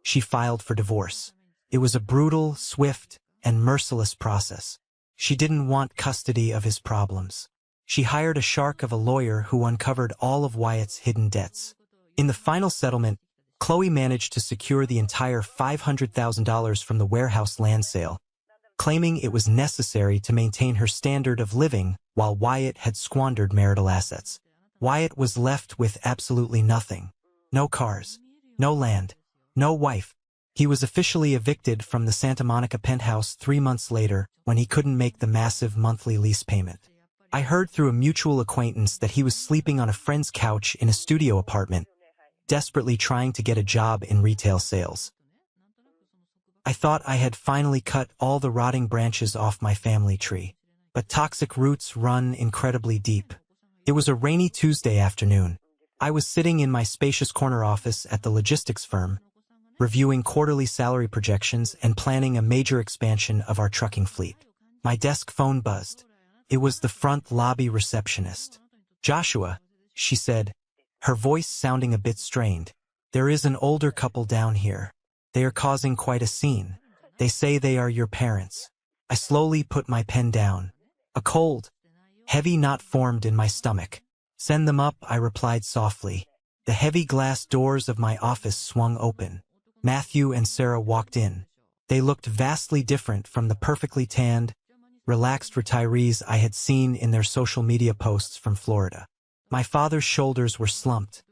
she filed for divorce. It was a brutal, swift, and merciless process. She didn't want custody of his problems. She hired a shark of a lawyer who uncovered all of Wyatt's hidden debts. In the final settlement, Chloe managed to secure the entire $500,000 from the warehouse land sale, claiming it was necessary to maintain her standard of living while Wyatt had squandered marital assets. Wyatt was left with absolutely nothing. No cars, no land, no wife. He was officially evicted from the Santa Monica penthouse 3 months later when he couldn't make the massive monthly lease payment. I heard through a mutual acquaintance that he was sleeping on a friend's couch in a studio apartment, desperately trying to get a job in retail sales. I thought I had finally cut all the rotting branches off my family tree, but toxic roots run incredibly deep. It was a rainy Tuesday afternoon. I was sitting in my spacious corner office at the logistics firm, reviewing quarterly salary projections and planning a major expansion of our trucking fleet. My desk phone buzzed. It was the front lobby receptionist. Joshua, she said, her voice sounding a bit strained. There is an older couple down here. They are causing quite a scene. They say they are your parents. I slowly put my pen down. A cold, heavy knot formed in my stomach. Send them up, I replied softly. The heavy glass doors of my office swung open. Matthew and Sarah walked in. They looked vastly different from the perfectly tanned, relaxed retirees I had seen in their social media posts from Florida. My father's shoulders were slumped,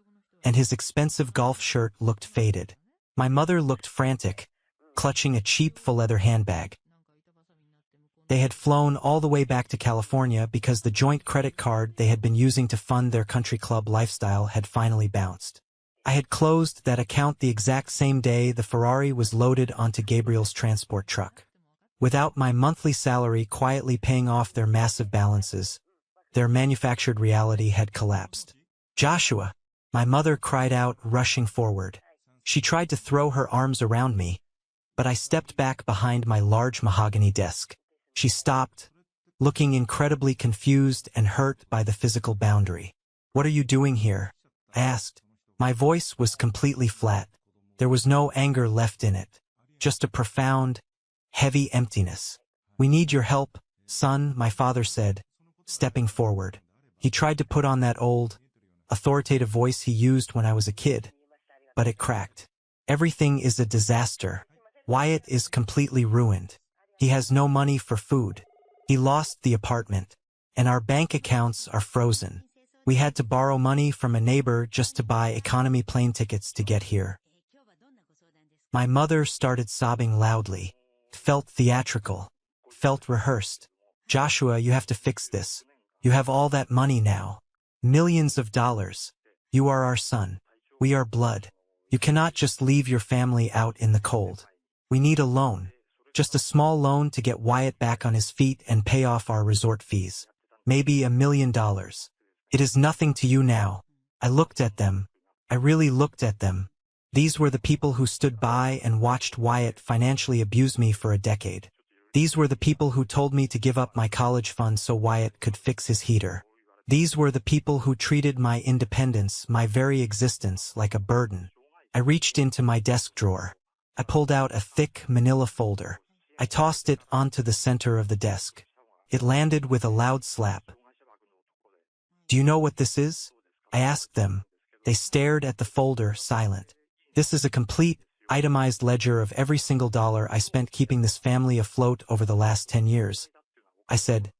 and his expensive golf shirt looked faded. My mother looked frantic, clutching a cheap faux-leather handbag. They had flown all the way back to California because the joint credit card they had been using to fund their country club lifestyle had finally bounced. I had closed that account the exact same day the Ferrari was loaded onto Gabriel's transport truck. Without my monthly salary quietly paying off their massive balances, their manufactured reality had collapsed. Joshua, my mother cried out, rushing forward. She tried to throw her arms around me, but I stepped back behind my large mahogany desk. She stopped, looking incredibly confused and hurt by the physical boundary. What are you doing here? I asked. My voice was completely flat. There was no anger left in it, just a profound, heavy emptiness. We need your help, son, my father said, stepping forward. He tried to put on that old, authoritative voice he used when I was a kid, but it cracked. Everything is a disaster. Wyatt is completely ruined. He has no money for food. He lost the apartment, and our bank accounts are frozen. We had to borrow money from a neighbor just to buy economy plane tickets to get here. My mother started sobbing loudly. Felt theatrical, felt rehearsed. Joshua, you have to fix this. You have all that money now. Millions of dollars. You are our son. We are blood. You cannot just leave your family out in the cold. We need a loan. Just a small loan to get Wyatt back on his feet and pay off our resort fees. Maybe $1 million. It is nothing to you now. I looked at them. I really looked at them. These were the people who stood by and watched Wyatt financially abuse me for a decade. These were the people who told me to give up my college fund so Wyatt could fix his heater. These were the people who treated my independence, my very existence, like a burden. I reached into my desk drawer. I pulled out a thick manila folder. I tossed it onto the center of the desk. It landed with a loud slap. Do you know what this is? I asked them. They stared at the folder, silent. This is a complete, itemized ledger of every single dollar I spent keeping this family afloat over the last 10 years. I said,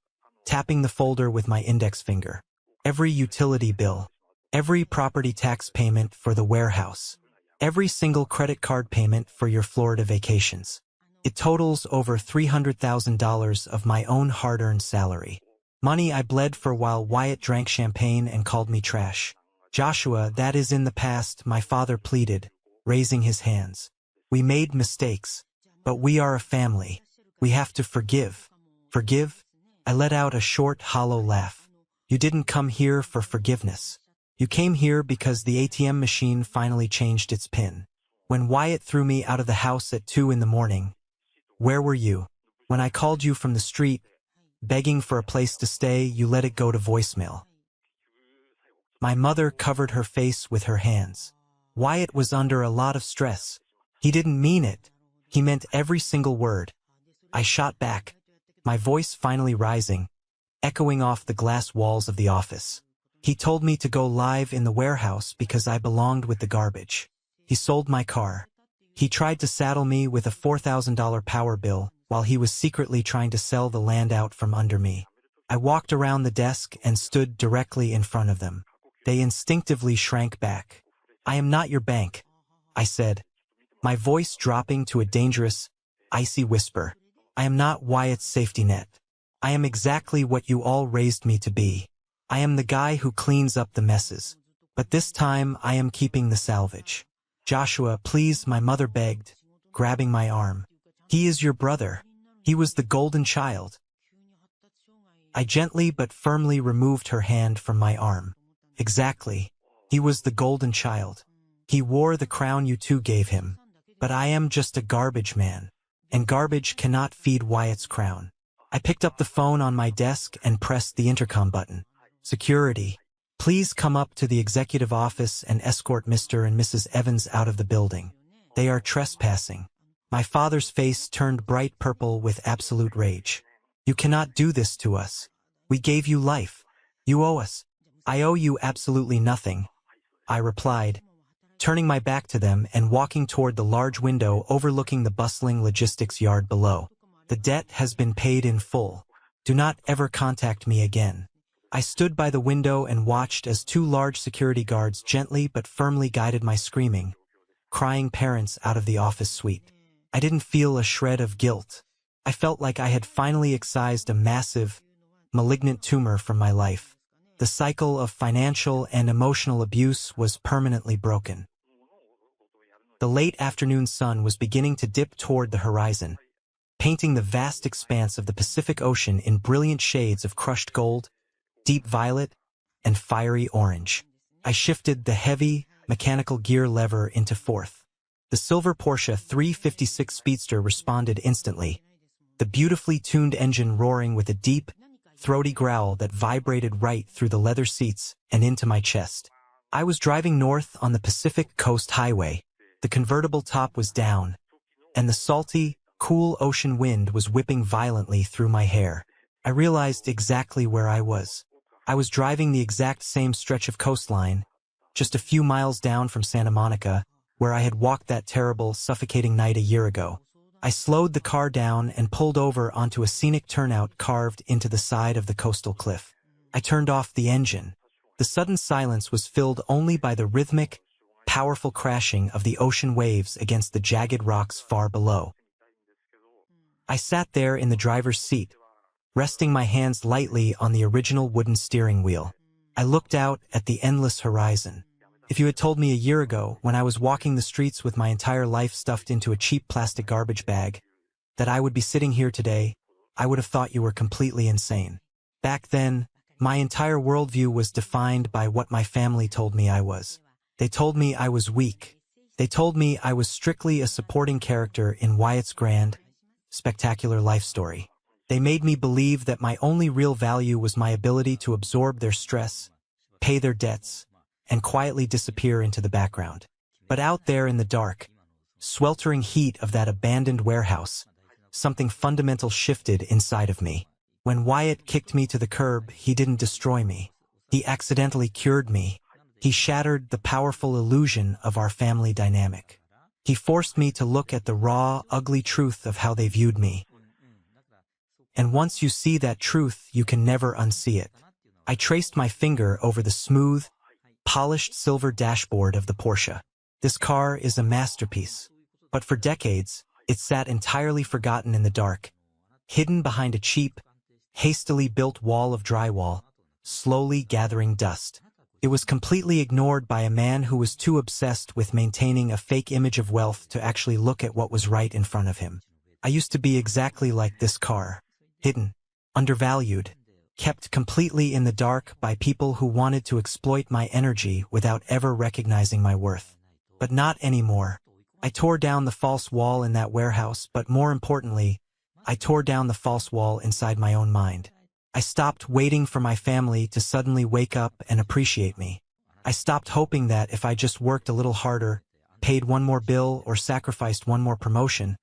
tapping the folder with my index finger. Every utility bill, every property tax payment for the warehouse, every single credit card payment for your Florida vacations. It totals over $300,000 of my own hard-earned salary. Money I bled for while Wyatt drank champagne and called me trash. Joshua, that is in the past, my father pleaded, raising his hands. We made mistakes, but we are a family. We have to forgive. Forgive? I let out a short, hollow laugh. You didn't come here for forgiveness. You came here because the ATM machine finally changed its PIN. When Wyatt threw me out of the house at 2 in the morning, where were you? When I called you from the street, begging for a place to stay, you let it go to voicemail. My mother covered her face with her hands. Wyatt was under a lot of stress. He didn't mean it. He meant every single word. I shot back, my voice finally rising, echoing off the glass walls of the office. He told me to go live in the warehouse because I belonged with the garbage. He sold my car. He tried to saddle me with a $4,000 power bill while he was secretly trying to sell the land out from under me. I walked around the desk and stood directly in front of them. They instinctively shrank back. I am not your bank, I said, my voice dropping to a dangerous, icy whisper. I am not Wyatt's safety net. I am exactly what you all raised me to be. I am the guy who cleans up the messes. But this time I am keeping the salvage. Joshua, please, my mother begged, grabbing my arm. He is your brother. He was the golden child. I gently but firmly removed her hand from my arm. Exactly. He was the golden child. He wore the crown you two gave him. But I am just a garbage man. And garbage cannot feed Wyatt's crown. I picked up the phone on my desk and pressed the intercom button. Security. Please come up to the executive office and escort Mr. and Mrs. Evans out of the building. They are trespassing. My father's face turned bright purple with absolute rage. You cannot do this to us. We gave you life. You owe us. I owe you absolutely nothing, I replied, turning my back to them and walking toward the large window overlooking the bustling logistics yard below. The debt has been paid in full. Do not ever contact me again. I stood by the window and watched as 2 large security guards gently but firmly guided my screaming, crying parents out of the office suite. I didn't feel a shred of guilt. I felt like I had finally excised a massive, malignant tumor from my life. The cycle of financial and emotional abuse was permanently broken. The late afternoon sun was beginning to dip toward the horizon, painting the vast expanse of the Pacific Ocean in brilliant shades of crushed gold, deep violet, and fiery orange. I shifted the heavy, mechanical gear lever into fourth. The silver Porsche 356 Speedster responded instantly, the beautifully tuned engine roaring with a deep, throaty growl that vibrated right through the leather seats and into my chest. I was driving north on the Pacific Coast Highway. The convertible top was down, and the salty, cool ocean wind was whipping violently through my hair. I realized exactly where I was. I was driving the exact same stretch of coastline, just a few miles down from Santa Monica, where I had walked that terrible, suffocating night a year ago. I slowed the car down and pulled over onto a scenic turnout carved into the side of the coastal cliff. I turned off the engine. The sudden silence was filled only by the rhythmic, powerful crashing of the ocean waves against the jagged rocks far below. I sat there in the driver's seat, resting my hands lightly on the original wooden steering wheel. I looked out at the endless horizon. If you had told me a year ago, when I was walking the streets with my entire life stuffed into a cheap plastic garbage bag, that I would be sitting here today, I would have thought you were completely insane. Back then, my entire worldview was defined by what my family told me I was. They told me I was weak. They told me I was strictly a supporting character in Wyatt's grand, spectacular life story. They made me believe that my only real value was my ability to absorb their stress, pay their debts, and quietly disappear into the background. But out there in the dark, sweltering heat of that abandoned warehouse, something fundamental shifted inside of me. When Wyatt kicked me to the curb, he didn't destroy me. He accidentally cured me. He shattered the powerful illusion of our family dynamic. He forced me to look at the raw, ugly truth of how they viewed me. And once you see that truth, you can never unsee it. I traced my finger over the smooth, polished silver dashboard of the Porsche. This car is a masterpiece. But for decades, it sat entirely forgotten in the dark, hidden behind a cheap, hastily built wall of drywall, slowly gathering dust. It was completely ignored by a man who was too obsessed with maintaining a fake image of wealth to actually look at what was right in front of him. I used to be exactly like this car. Hidden, undervalued, kept completely in the dark by people who wanted to exploit my energy without ever recognizing my worth. But not anymore. I tore down the false wall in that warehouse, but more importantly, I tore down the false wall inside my own mind. I stopped waiting for my family to suddenly wake up and appreciate me. I stopped hoping that if I just worked a little harder, paid one more bill, or sacrificed one more promotion,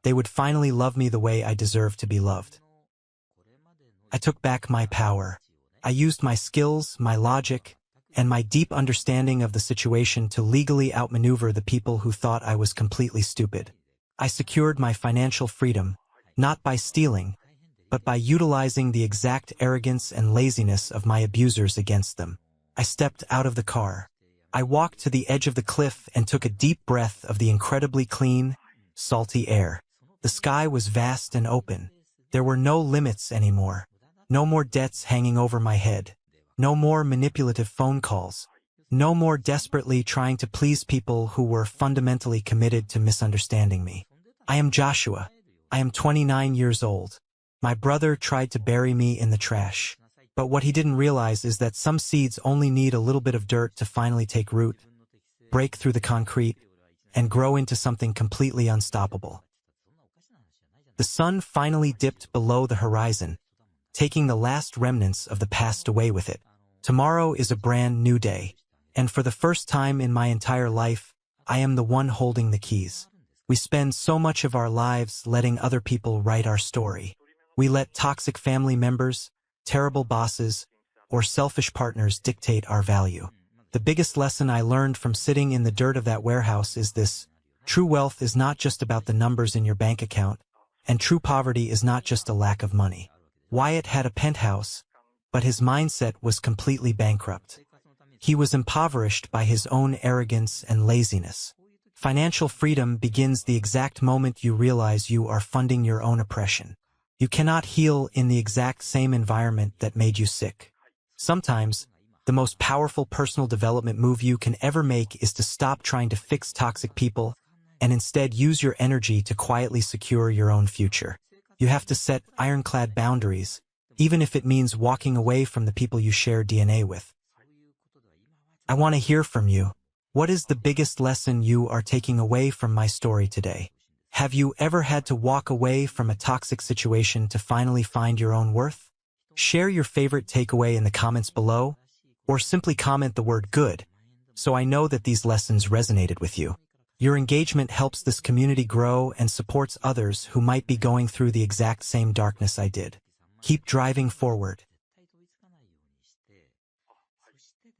they would finally love me the way I deserve to be loved. I took back my power. I used my skills, my logic, and my deep understanding of the situation to legally outmaneuver the people who thought I was completely stupid. I secured my financial freedom, not by stealing, but by utilizing the exact arrogance and laziness of my abusers against them. I stepped out of the car. I walked to the edge of the cliff and took a deep breath of the incredibly clean, salty air. The sky was vast and open. There were no limits anymore. No more debts hanging over my head. No more manipulative phone calls. No more desperately trying to please people who were fundamentally committed to misunderstanding me. I am Joshua. I am 29 years old. My brother tried to bury me in the trash. But what he didn't realize is that some seeds only need a little bit of dirt to finally take root, break through the concrete, and grow into something completely unstoppable. The sun finally dipped below the horizon, taking the last remnants of the past away with it. Tomorrow is a brand new day, and for the first time in my entire life, I am the one holding the keys. We spend so much of our lives letting other people write our story. We let toxic family members, terrible bosses, or selfish partners dictate our value. The biggest lesson I learned from sitting in the dirt of that warehouse is this: true wealth is not just about the numbers in your bank account, and true poverty is not just a lack of money. Wyatt had a penthouse, but his mindset was completely bankrupt. He was impoverished by his own arrogance and laziness. Financial freedom begins the exact moment you realize you are funding your own oppression. You cannot heal in the exact same environment that made you sick. Sometimes, the most powerful personal development move you can ever make is to stop trying to fix toxic people and instead use your energy to quietly secure your own future. You have to set ironclad boundaries, even if it means walking away from the people you share DNA with. I want to hear from you. What is the biggest lesson you are taking away from my story today? Have you ever had to walk away from a toxic situation to finally find your own worth? Share your favorite takeaway in the comments below, or simply comment the word good, so I know that these lessons resonated with you. Your engagement helps this community grow and supports others who might be going through the exact same darkness I did. Keep driving forward.